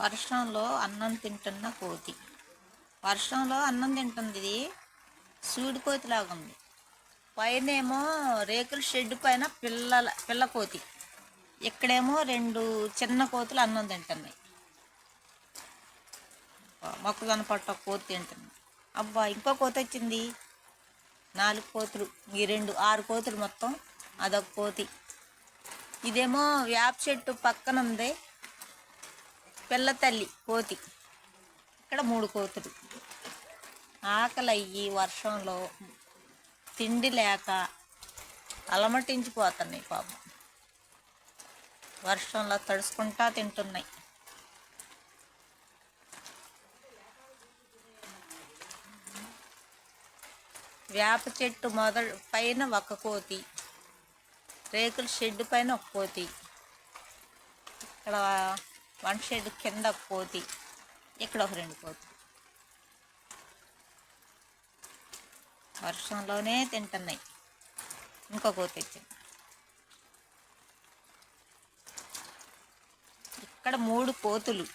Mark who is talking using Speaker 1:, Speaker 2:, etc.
Speaker 1: వర్షంలో అన్నం తింటున్న కోతి. వర్షంలో అన్నం తింటుంది. ఇది సూడి కోతిలాగా ఉంది. పైనేమో రేకుల షెడ్ పైన పిల్ల కోతి. ఇక్కడేమో రెండు చిన్న కోతులు అన్నం తింటున్నాయి. మొక్కజొన్న పట్ట కోతి తింటుంది. అబ్బా, ఇంకో కోతి వచ్చింది. 4 కోతులు, ఈ 2 6 కోతులు మొత్తం. అదొక కోతి. ఇదేమో వేప చెట్టు పక్కన ఉంది పిల్ల తల్లి కోతి. ఇక్కడ 3 కోతులు. ఆకలి అయ్యి వర్షంలో తిండి లేక అలమటించిపోతున్నాయి పాపం. వర్షంలో తడుచుకుంటా తింటున్నాయి. వేప చెట్టు పైన ఒక కోతి, రేకుల షెడ్ పైన ఒక కోతి, ఇక్కడ వంట షెడ్ కింద ఒక కోతి, ఇక్కడ ఒక 2 కోతులు. వర్షంలోనే తింటున్నాయి. ఇంకో కోతి వచ్చింది. ఇక్కడ 3 కోతులు.